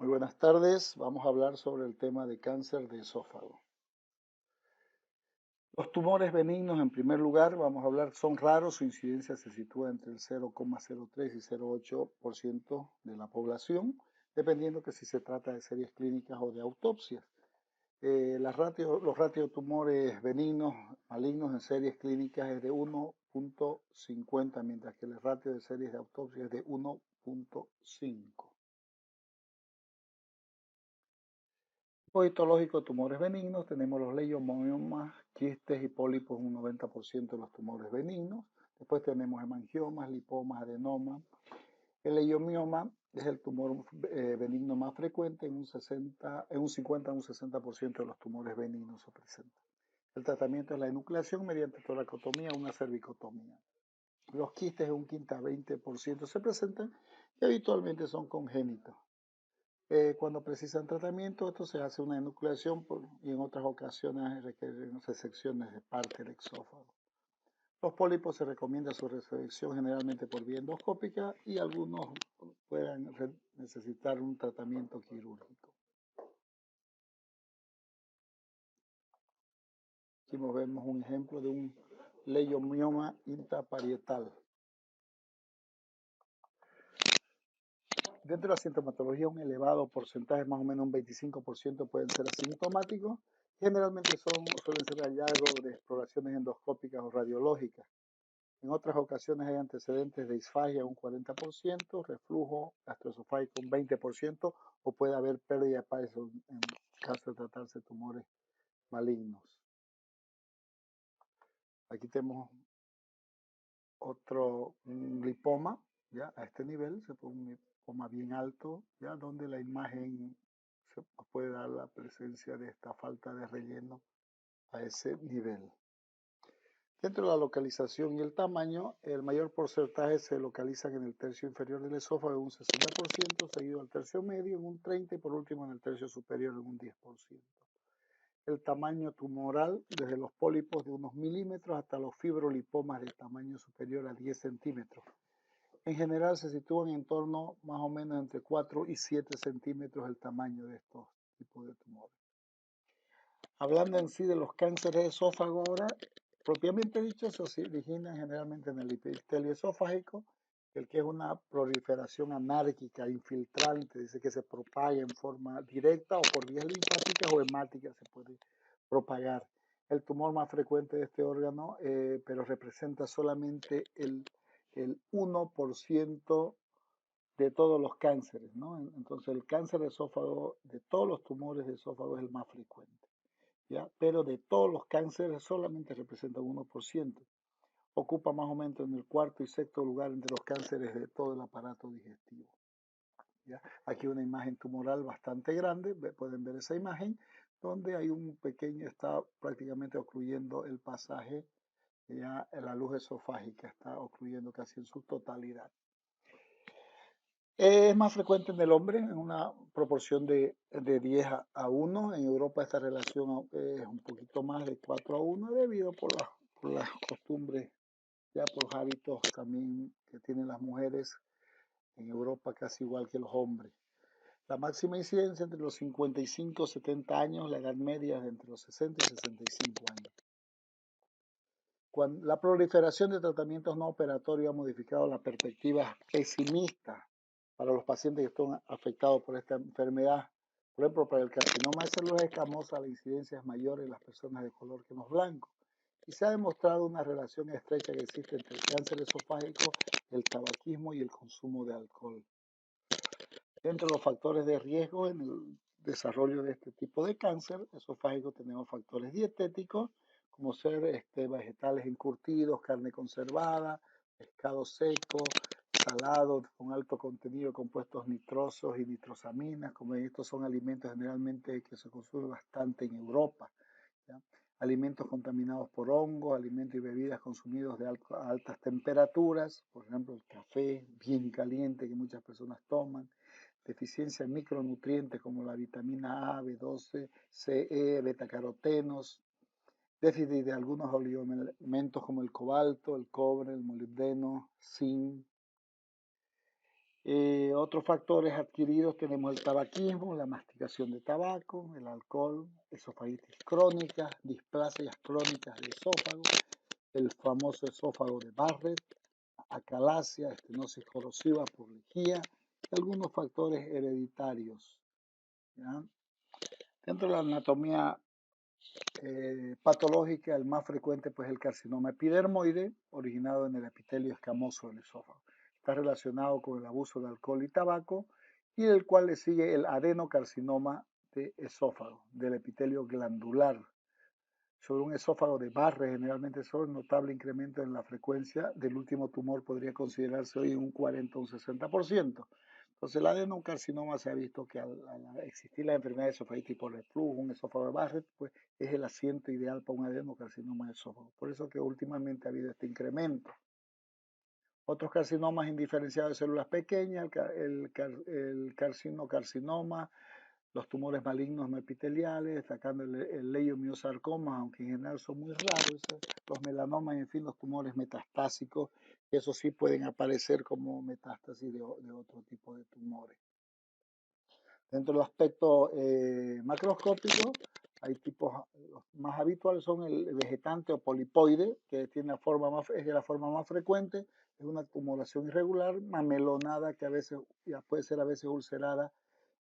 Muy buenas tardes. Vamos a hablar sobre el tema de cáncer de esófago. Los tumores benignos, en primer lugar, vamos a hablar, son raros. Su incidencia se sitúa entre el 0,03 y 0,8% de la población, dependiendo que si se trata de series clínicas o de autopsias. Los ratios de tumores benignos, malignos en series clínicas es de 1,50, mientras que el ratio de series de autopsia es de 1,5. Histológico de tumores benignos, tenemos los leiomiomas, quistes y pólipos, un 90% de los tumores benignos. Después tenemos hemangiomas, lipomas, adenomas. El leiomioma es el tumor benigno más frecuente, en un 50 a un 60% de los tumores benignos se presentan. El tratamiento es la enucleación mediante toracotomía o una cervicotomía. Los quistes, un 15 a 20% se presentan y habitualmente son congénitos. Cuando precisan tratamiento, esto se hace una enucleación y en otras ocasiones requieren resecciones de parte del exófago. Los pólipos se recomienda su resección generalmente por vía endoscópica y algunos pueden necesitar un tratamiento quirúrgico. Aquí vemos un ejemplo de un leiomioma intraparietal. Dentro de la sintomatología, un elevado porcentaje, más o menos un 25%, pueden ser asintomáticos. Generalmente suelen ser hallazgos de exploraciones endoscópicas o radiológicas. En otras ocasiones hay antecedentes de disfagia, un 40%, reflujo gastroesofágico, un 20%, o puede haber pérdida de peso en caso de tratarse de tumores malignos. Aquí tenemos otro lipoma, ya a este nivel, se pone un lipoma bien alto, ya donde la imagen se puede dar la presencia de esta falta de relleno a ese nivel. Dentro de la localización y el tamaño, el mayor porcentaje se localizan en el tercio inferior del esófago en un 60%, seguido al tercio medio en un 30% y por último en el tercio superior en un 10%. El tamaño tumoral, desde los pólipos de unos milímetros hasta los fibrolipomas de tamaño superior a 10 centímetros. En general se sitúan en torno más o menos entre 4 y 7 centímetros el tamaño de estos tipos de tumores. Hablando en sí de los cánceres de esófago ahora, propiamente dicho, se originan generalmente en el epitelio esofágico, el que es una proliferación anárquica, infiltrante, dice que se propaga en forma directa o por vías linfáticas o hemáticas se puede propagar. El tumor más frecuente de este órgano, pero representa solamente el 1% de todos los cánceres, ¿no? Entonces el cáncer de esófago, de todos los tumores de esófago, es el más frecuente, ¿ya? Pero de todos los cánceres solamente representa un 1%. Ocupa más o menos en el cuarto y sexto lugar entre los cánceres de todo el aparato digestivo, ¿ya? Aquí una imagen tumoral bastante grande, pueden ver esa imagen, donde hay un pequeño, está prácticamente ocluyendo el pasaje, ya la luz esofágica está ocluyendo casi en su totalidad. Es más frecuente en el hombre, en una proporción de 10 a 1. En Europa esta relación es un poquito más de 4 a 1 debido por las costumbres, ya por los hábitos también que tienen las mujeres en Europa casi igual que los hombres. La máxima incidencia entre los 55 y 70 años, la edad media es entre los 60 y 65 años. Cuando la proliferación de tratamientos no operatorios ha modificado la perspectiva pesimista para los pacientes que están afectados por esta enfermedad. Por ejemplo, para el carcinoma de células escamosas, la incidencia es mayor en las personas de color que en los blancos. Y se ha demostrado una relación estrecha que existe entre el cáncer esofágico, el tabaquismo y el consumo de alcohol. Entre los factores de riesgo en el desarrollo de este tipo de cáncer esofágico tenemos factores dietéticos, como ser vegetales encurtidos, carne conservada, pescado seco, salado con alto contenido de compuestos nitrosos y nitrosaminas, como estos son alimentos generalmente que se consumen bastante en Europa, ¿ya? Alimentos contaminados por hongos, alimentos y bebidas consumidos a altas temperaturas, por ejemplo el café bien caliente que muchas personas toman, deficiencia en micronutrientes como la vitamina A, B12, C, E, betacarotenos, déficit de algunos oligoelementos como el cobalto, el cobre, el molibdeno, zinc. Otros factores adquiridos tenemos el tabaquismo, la masticación de tabaco, el alcohol, esofagitis crónica, displasias crónicas del esófago, el famoso esófago de Barrett, acalasia, estenosis corrosiva por lejía, y algunos factores hereditarios. ¿Ya? Dentro de la anatomía patológica, el más frecuente pues el carcinoma epidermoide, originado en el epitelio escamoso del esófago. Está relacionado con el abuso de alcohol y tabaco, y del cual le sigue el adenocarcinoma de esófago, del epitelio glandular. Sobre un esófago de Barrett, generalmente sobre un notable incremento en la frecuencia del último tumor podría considerarse hoy un 40 o un 60%. Entonces, el adenocarcinoma se ha visto que al existir la enfermedad de esofagitis por reflujo, un esófago de Barrett, pues es el asiento ideal para un adenocarcinoma de esófago. Por eso que últimamente ha habido este incremento. Otros carcinomas indiferenciados de células pequeñas, el carcinoma, los tumores malignos no epiteliales, destacando el leiomiosarcoma, aunque en general son muy raros, los melanomas, en fin, los tumores metastásicos, que eso sí pueden aparecer como metástasis de otro tipo de tumores. Dentro del aspecto macroscópico, hay tipos, los más habituales son el vegetante o polipoide, que tiene la forma más, es la forma más frecuente, es una tumoración irregular, mamelonada, que a veces ya puede ser a veces ulcerada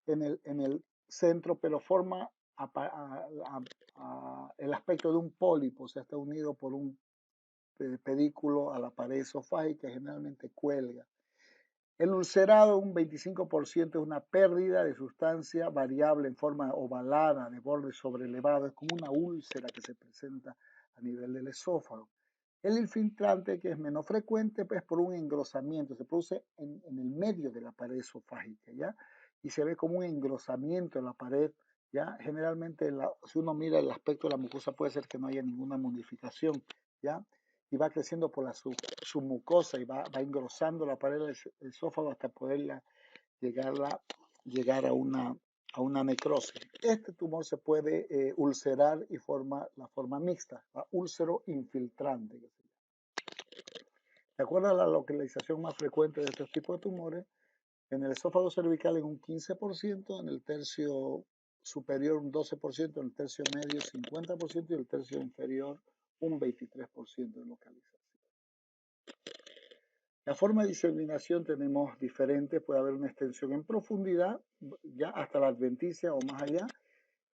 en el centro, pero forma el aspecto de un pólipo, o sea, está unido por un pedículo a la pared esofágica, generalmente cuelga. El ulcerado, un 25%, es una pérdida de sustancia variable en forma ovalada, de borde sobrelevado, es como una úlcera que se presenta a nivel del esófago. El infiltrante, que es menos frecuente, pues por un engrosamiento, se produce en el medio de la pared esofágica, ¿ya? Y se ve como un engrosamiento en la pared, ¿ya? Generalmente, si uno mira el aspecto de la mucosa, puede ser que no haya ninguna modificación, ¿ya? Y va creciendo por la submucosa y va engrosando la pared del esófago hasta poderla llegar a una necrosis. Este tumor se puede ulcerar y forma la forma mixta, la úlcero infiltrante. De acuerdo a la localización más frecuente de estos tipos de tumores, en el esófago cervical en un 15%, en el tercio superior un 12%, en el tercio medio 50% y el tercio inferior un 23% de localización. La forma de diseminación tenemos diferentes, puede haber una extensión en profundidad, ya hasta la adventicia o más allá,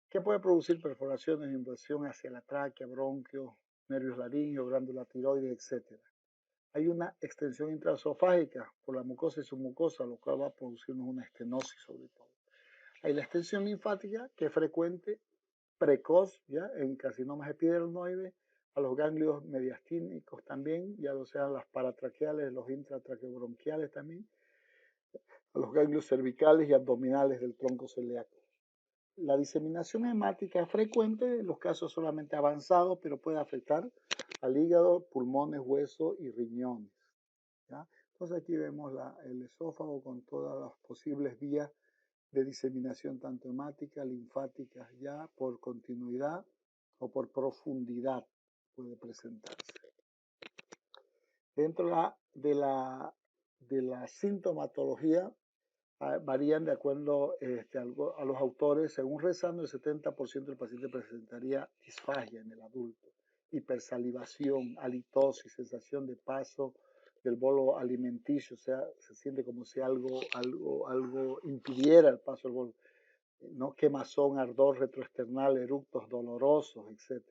que puede producir perforaciones, invasión hacia la tráquea, bronquios, nervios laringeos, glándula tiroides, etc. Hay una extensión intraesofágica por la mucosa y submucosa, lo cual va a producirnos una estenosis sobre todo. Hay la extensión linfática, que es frecuente, precoz, ya en carcinomas epidermoides, a los ganglios mediastínicos también, ya lo sean las paratraqueales, los intratraqueobronquiales también, a los ganglios cervicales y abdominales del tronco celíaco. La diseminación hemática es frecuente en los casos solamente avanzados, pero puede afectar al hígado, pulmones, huesos y riñones, ¿ya? Entonces aquí vemos el esófago con todas las posibles vías de diseminación tanto hemática, linfática, ya por continuidad o por profundidad puede presentarse. Dentro de la sintomatología varían de acuerdo a los autores. Según Rezano, el 70% del paciente presentaría disfagia en el adulto, hipersalivación, halitosis, sensación de paso del bolo alimenticio, o sea, se siente como si algo impidiera el paso del bolo, ¿no? Quemazón, ardor retroesternal, eructos dolorosos, etc.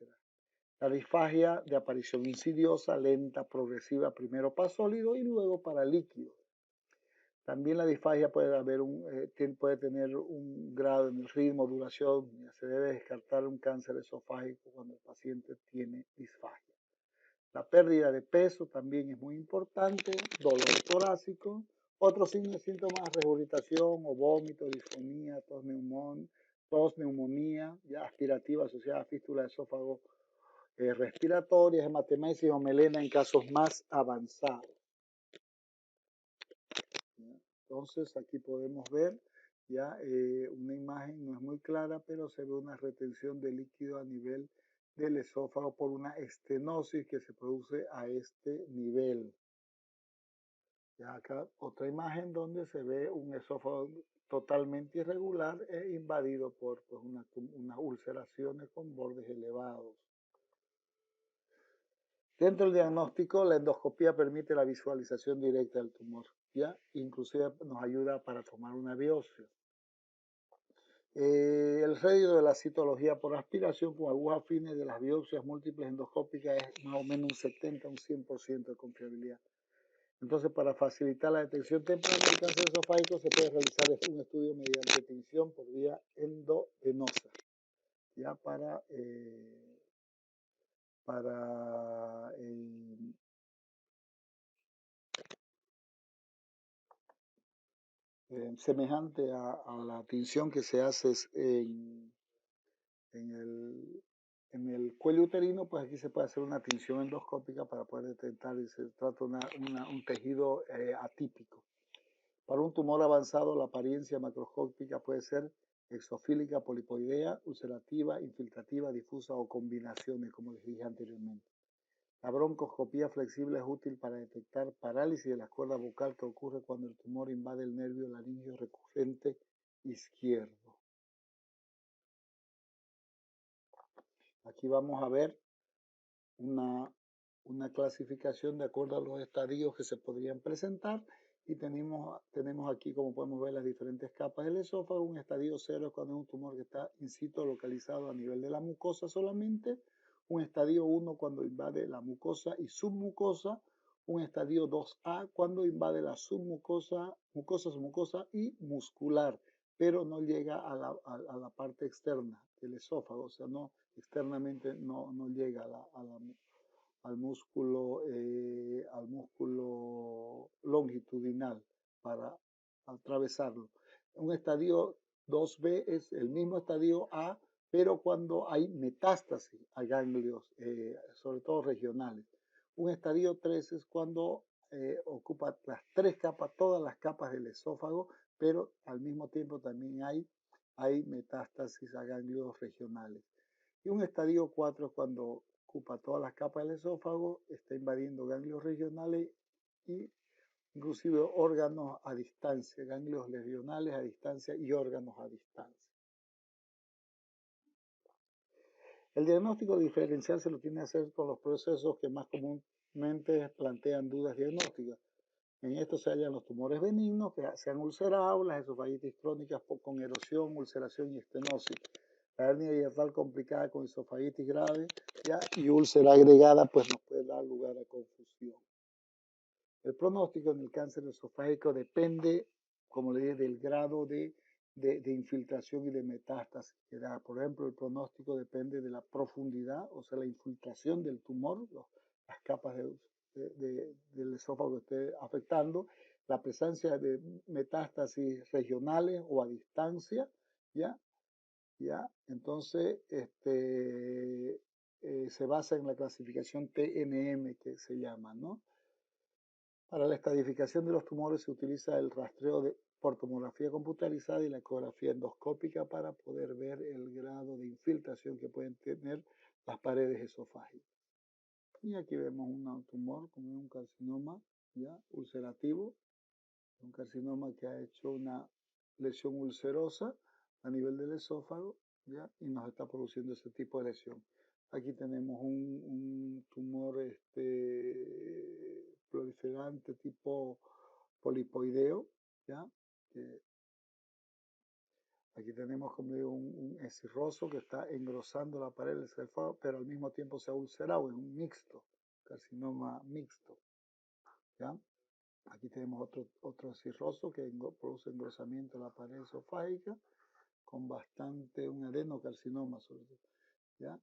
La disfagia de aparición insidiosa, lenta, progresiva, primero para sólido y luego para líquido. También la disfagia puede tener un grado en el ritmo, duración. Se debe descartar un cáncer esofágico cuando el paciente tiene disfagia. La pérdida de peso también es muy importante, dolor torácico. Otros signos y síntomas, regurgitación o vómito, disfonía, tos, neumonía, ya aspirativa asociada a fístula de esófago respiratoria, hematemesis o melena en casos más avanzados. Entonces aquí podemos ver ya una imagen, no es muy clara, pero se ve una retención de líquido a nivel del esófago por una estenosis que se produce a este nivel. Ya acá otra imagen donde se ve un esófago totalmente irregular e invadido por pues, unas ulceraciones con bordes elevados. Dentro del diagnóstico, la endoscopía permite la visualización directa del tumor, ¿ya? Inclusive nos ayuda para tomar una biopsia. El rédigo de la citología por aspiración con agujas fines de las biopsias múltiples endoscópicas es más o menos un 70 a un 100% de confiabilidad. Entonces, para facilitar la detección temprana del cáncer esofágico, se puede realizar un estudio mediante tinción por vía endovenosa, ya para semejante a la tinción que se hace en el cuello uterino, pues aquí se puede hacer una tinción endoscópica para poder detectar y se trata un tejido atípico. Para un tumor avanzado, la apariencia macroscópica puede ser exofílica, polipoidea, ulcerativa, infiltrativa, difusa o combinaciones, como les dije anteriormente. La broncoscopía flexible es útil para detectar parálisis de la cuerda vocal que ocurre cuando el tumor invade el nervio laringio recurrente izquierdo. Aquí vamos a ver una clasificación de acuerdo a los estadios que se podrían presentar y tenemos aquí, como podemos ver, las diferentes capas del esófago. Un estadio 0 es cuando es un tumor que está in situ localizado a nivel de la mucosa solamente. Un estadio 1 cuando invade la mucosa y submucosa. Un estadio 2A cuando invade la submucosa, mucosa y muscular, pero no llega a la parte externa del esófago, o sea, no externamente no llega al músculo longitudinal para atravesarlo. Un estadio 2B es el mismo estadio A, pero cuando hay metástasis a ganglios, sobre todo regionales. Un estadio 3 es cuando ocupa las tres capas, todas las capas del esófago, pero al mismo tiempo también hay metástasis a ganglios regionales. Y un estadio 4 es cuando ocupa todas las capas del esófago, está invadiendo ganglios regionales y inclusive órganos a distancia, ganglios regionales a distancia y órganos a distancia. El diagnóstico diferencial se lo tiene que hacer con los procesos que más comúnmente plantean dudas diagnósticas. En esto se hallan los tumores benignos que se han ulcerado, las esofagitis crónicas con erosión, ulceración y estenosis. La hernia hiatal complicada con esofagitis grave, ¿ya? Y úlcera agregada, pues nos puede dar lugar a confusión. El pronóstico en el cáncer esofágico depende, como le dije, del grado de infiltración y de metástasis que da. Por ejemplo, el pronóstico depende de la profundidad, o sea, la infiltración del tumor, las capas del esófago que esté afectando, la presencia de metástasis regionales o a distancia, ¿ya? Entonces, se basa en la clasificación TNM que se llama, ¿no? Para la estadificación de los tumores se utiliza el rastreo por tomografía computarizada y la ecografía endoscópica para poder ver el grado de infiltración que pueden tener las paredes esofágicas. Y aquí vemos un tumor como un carcinoma, ¿ya? Ulcerativo, un carcinoma que ha hecho una lesión ulcerosa a nivel del esófago, ¿ya? Y nos está produciendo ese tipo de lesión. Aquí tenemos un tumor proliferante tipo polipoideo, ¿ya? Aquí tenemos como digo, un escirroso que está engrosando la pared del esófago, pero al mismo tiempo se ha ulcerado, es un mixto, carcinoma mixto, ¿ya? Aquí tenemos otro cirroso que produce engrosamiento de la pared esofágica con un adenocarcinoma sobre todo, ¿ya?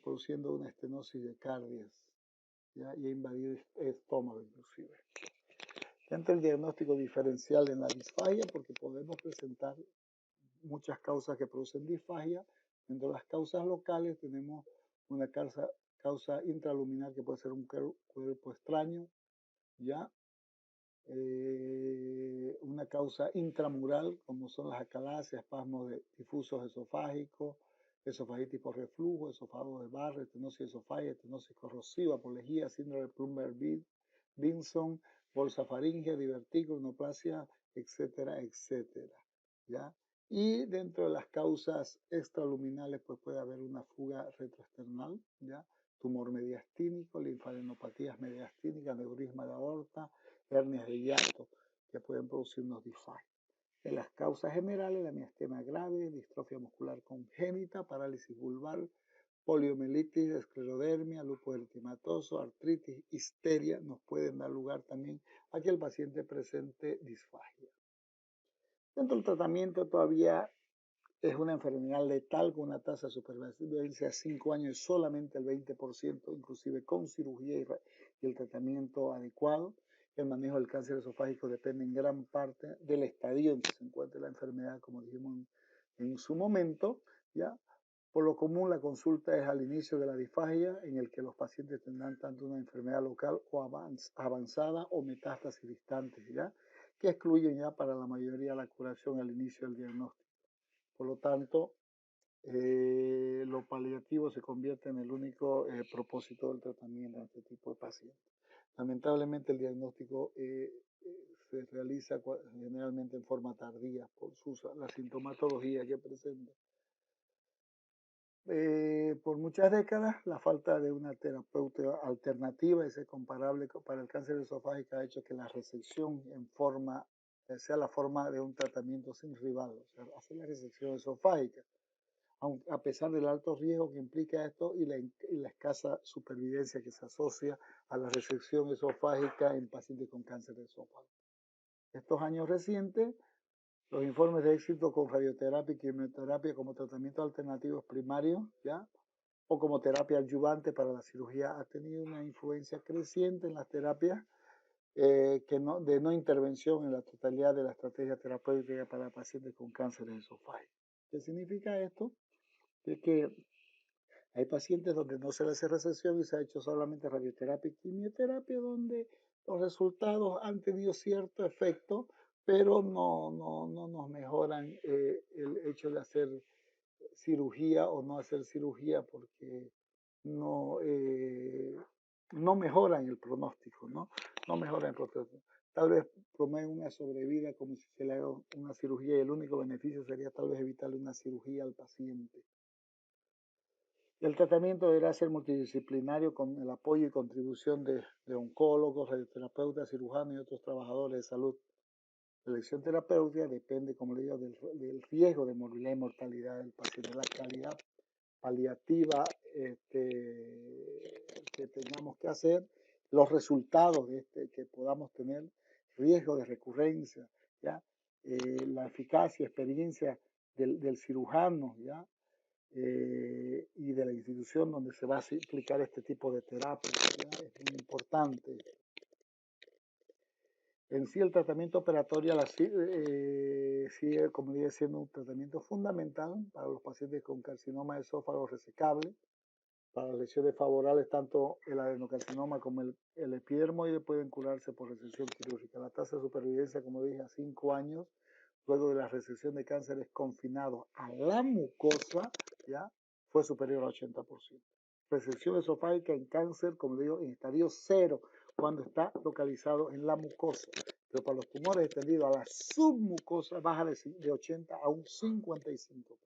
Produciendo una estenosis de cardias, ¿ya? Y ha invadido el estómago inclusive. Entra el diagnóstico diferencial en la disfagia porque podemos presentar muchas causas que producen disfagia. Dentro de las causas locales tenemos una causa intraluminar que puede ser un cuerpo extraño, ¿ya? Una causa intramural, como son las acalacias, espasmos difusos esofágicos, esofagitis por reflujo, esófago de Barrett, estenosis esofágica, estenosis corrosiva por lejía, síndrome de Plummer-Vinson, bolsa faríngea, divertículo, neoplasia, etcétera, etcétera, ¿ya? Y dentro de las causas extraluminales, pues puede haber una fuga retroesternal, ¿ya? Tumor mediastínico, linfadenopatías mediastínicas, aneurisma de aorta, hernias de hiato, que pueden producirnos disfagia. En las causas generales, la miastenia grave, distrofia muscular congénita, parálisis vulvar, poliomielitis, esclerodermia, lupus eritematoso, artritis, histeria, nos pueden dar lugar también a que el paciente presente disfagia. Dentro del tratamiento todavía es una enfermedad letal con una tasa de supervivencia a 5 años solamente el 20%, inclusive con cirugía y el tratamiento adecuado. El manejo del cáncer esofágico depende en gran parte del estadio en que se encuentre la enfermedad, como dijimos en su momento, ¿ya? Por lo común, la consulta es al inicio de la disfagia, en el que los pacientes tendrán tanto una enfermedad local o avanzada o metástasis distantes, ¿ya? Que excluyen ya para la mayoría la curación al inicio del diagnóstico. Por lo tanto, lo paliativo se convierte en el único propósito del tratamiento de este tipo de pacientes. Lamentablemente, el diagnóstico se realiza generalmente en forma tardía por la sintomatología que presenta. Por muchas décadas, la falta de una terapéutica alternativa y comparable para el cáncer esofágico ha hecho que la resección en forma sea la forma de un tratamiento sin rival, o sea, hacer la resección esofágica, a pesar del alto riesgo que implica esto y la escasa supervivencia que se asocia a la resección esofágica en pacientes con cáncer de esófago. Estos años recientes, los informes de éxito con radioterapia y quimioterapia como tratamientos alternativos primarios, ¿ya? O como terapia adyuvante para la cirugía, ha tenido una influencia creciente en las terapias de no intervención en la totalidad de la estrategia terapéutica para pacientes con cáncer de esofágico. ¿Qué significa esto? Es que hay pacientes donde no se le hace resección y se ha hecho solamente radioterapia y quimioterapia, donde los resultados han tenido cierto efecto, pero no nos mejoran el hecho de hacer cirugía o no hacer cirugía porque no, no mejoran el pronóstico, ¿no? No mejoran el pronóstico. Tal vez prometen una sobrevida como si se le haga una cirugía y el único beneficio sería tal vez evitarle una cirugía al paciente. El tratamiento deberá ser multidisciplinario con el apoyo y contribución de oncólogos, radioterapeutas, cirujanos y otros trabajadores de salud. La elección terapéutica depende, como le digo, del riesgo de morbilidad y mortalidad del paciente, la calidad paliativa que tengamos que hacer, los resultados que podamos tener, riesgo de recurrencia, ¿ya? La eficacia, experiencia del cirujano, ¿ya? Y de la institución donde se va a aplicar este tipo de terapia, ¿ya? Es muy importante. En sí, el tratamiento operatorio sigue, como dice, siendo un tratamiento fundamental para los pacientes con carcinoma de esófago resecable, para las lesiones favorables, tanto el adenocarcinoma como el epidermoide pueden curarse por resección quirúrgica. La tasa de supervivencia, como dije, a 5 años, luego de la resección de cánceres confinados a la mucosa, ¿ya? Fue superior al 80%. Resección esofágica en cáncer, como digo, en estadio 0, cuando está localizado en la mucosa. Pero para los tumores extendidos a la submucosa baja de 80 a un 55%.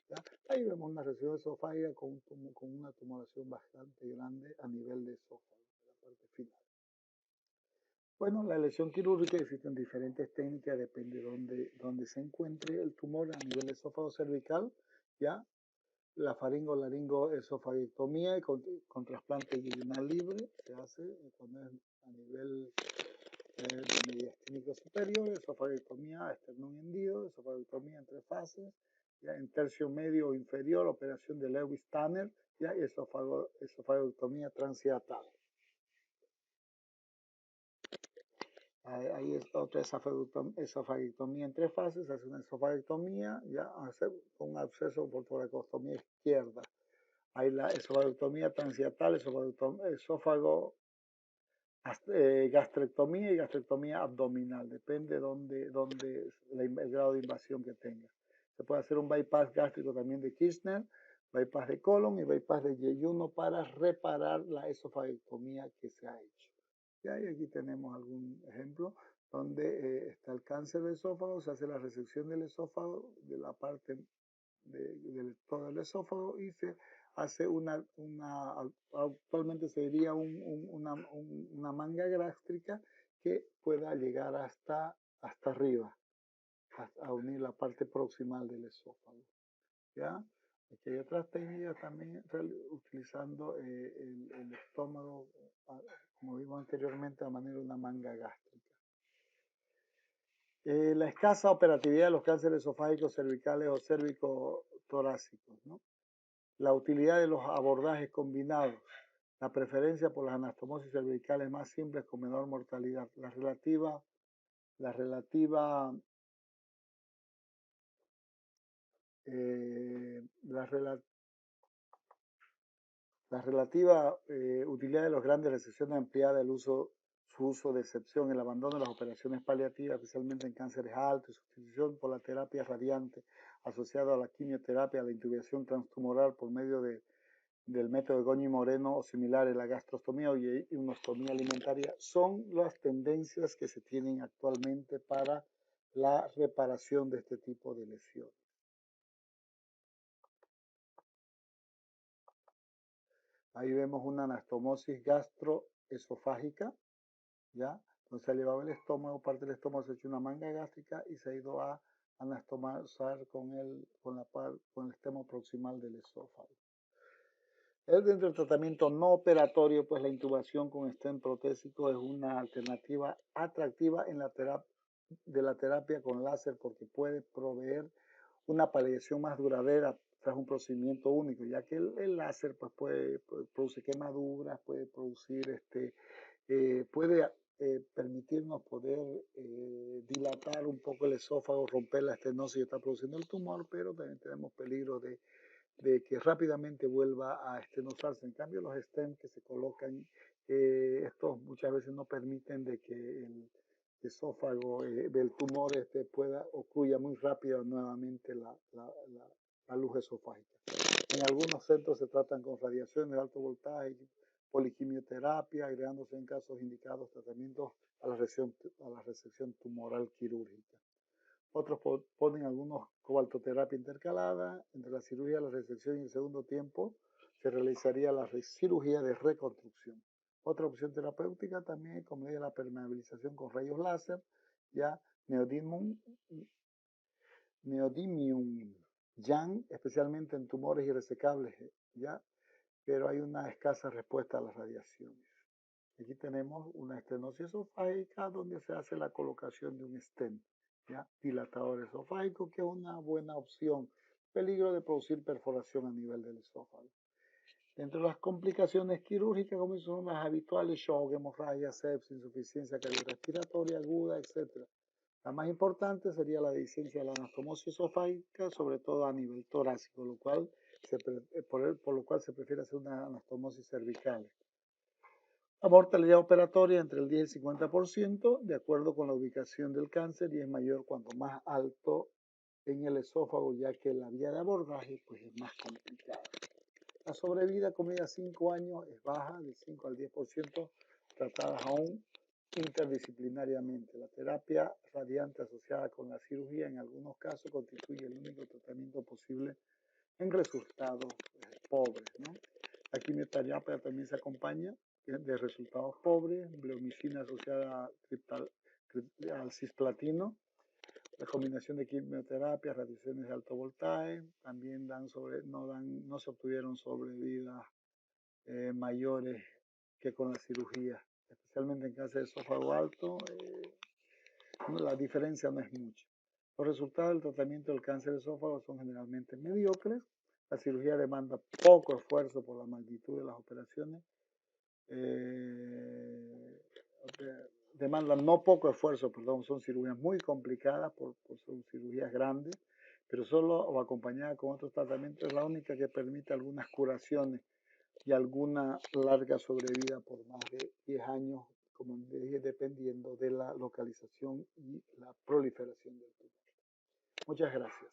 ¿Ya? Ahí vemos una resección esofágica con una tumoración bastante grande a nivel de esófago, en la parte final. Bueno, la elección quirúrgica existen diferentes técnicas, depende de dónde se encuentre el tumor a nivel esófago cervical, ¿ya? La faringo-laringo-esofagectomía con trasplante inguinal libre se hace cuando es a nivel mediastínico superior, esofagectomía, esternón hendido, esofagectomía en 3 fases, ya en tercio medio o inferior, operación de Lewis-Tanner, ya y esofagectomía transhiatal. Ahí es otra esofagectomía en 3 fases, hace una esofagectomía, ya hace un absceso por toracostomía izquierda. Hay la esofagectomía transhiatal, esófago, gastrectomía y gastrectomía abdominal, depende el grado de invasión que tenga. Se puede hacer un bypass gástrico también de Kirchner, bypass de colon y bypass de yeyuno para reparar la esofagectomía que se ha hecho. ¿ya? Y aquí tenemos algún ejemplo donde está el cáncer del esófago, se hace la resección del esófago, de la parte de todo el esófago y se hace actualmente se diría una manga gástrica que pueda llegar hasta arriba, a unir la parte proximal del esófago, ¿ya? Aquí hay otras técnicas también utilizando el estómago, como vimos anteriormente, a manera de una manga gástrica. La escasa operatividad de los cánceres esofágicos cervicales o cérvico-torácicos, ¿no? La utilidad de los abordajes combinados, la preferencia por las anastomosis cervicales más simples con menor mortalidad, la relativa utilidad de los grandes resecciones ampliada, su uso de excepción, el abandono de las operaciones paliativas, especialmente en cánceres altos, sustitución por la terapia radiante asociada a la quimioterapia, a la intubación transtumoral por medio del método de Goñi Moreno o similares, la gastrostomía y una ostomía alimentaria, son las tendencias que se tienen actualmente para la reparación de este tipo de lesiones. Ahí vemos una anastomosis gastroesofágica, ¿ya? Entonces se ha llevado el estómago, parte del estómago, se ha hecho una manga gástrica y se ha ido a anastomizar con el extremo proximal del esófago. Dentro del tratamiento no operatorio, pues la intubación con stent protésico es una alternativa atractiva en la terapia con láser porque puede proveer una paliación más duradera tras un procedimiento único, ya que el láser pues puede producir quemaduras, puede producir puede permitirnos poder dilatar un poco el esófago, romper la estenosis que está produciendo el tumor, pero también tenemos peligro de que rápidamente vuelva a estenosarse. En cambio, los stents que se colocan, estos muchas veces no permiten de que el esófago del tumor pueda ocluya muy rápido nuevamente la luz esofágica. En algunos centros se tratan con radiaciones de alto voltaje, poliquimioterapia, agregándose en casos indicados tratamientos a la resección tumoral quirúrgica. Otros ponen algunos cobaltoterapia intercalada. Entre la cirugía, la resección y el segundo tiempo se realizaría la cirugía de reconstrucción. Otra opción terapéutica también, como medida de la permeabilización con rayos láser, ya neodymium YAG, especialmente en tumores irresecables, ya, pero hay una escasa respuesta a las radiaciones. Aquí tenemos una estenosis esofágica donde se hace la colocación de un stent, ¿ya? Dilatador esofágico, que es una buena opción. Peligro de producir perforación a nivel del esófago. Dentro de las complicaciones quirúrgicas, como son las habituales, shock, hemorragia, sepsis, insuficiencia cardiorrespiratoria aguda, etc. La más importante sería la dehiscencia de la anastomosis esofágica, sobre todo a nivel torácico, por lo cual se prefiere hacer una anastomosis cervical. La mortalidad operatoria entre el 10 y el 50%, de acuerdo con la ubicación del cáncer, y es mayor cuanto más alto en el esófago, ya que la vía de abordaje pues, es más complicada. La sobrevida con media 5 años es baja, del 5 al 10%, tratadas aún interdisciplinariamente. La terapia radiante asociada con la cirugía en algunos casos constituye el único tratamiento posible en resultados pobres, ¿no? La quimioterapia también se acompaña de resultados pobres, bleomicina asociada al cisplatino, la combinación de quimioterapia, radiaciones de alto voltaje, también no se obtuvieron sobrevidas mayores que con la cirugía, especialmente en cáncer de esófago alto, la diferencia no es mucha. Los resultados del tratamiento del cáncer de esófago son generalmente mediocres. La cirugía demanda poco esfuerzo por la magnitud de las operaciones. Demandan no poco esfuerzo, perdón, son cirugías muy complicadas, son cirugías grandes, pero solo o acompañada con otros tratamientos es la única que permite algunas curaciones y alguna larga sobrevida por más de 10 años, como dije, dependiendo de la localización y la proliferación del tumor. Muchas gracias.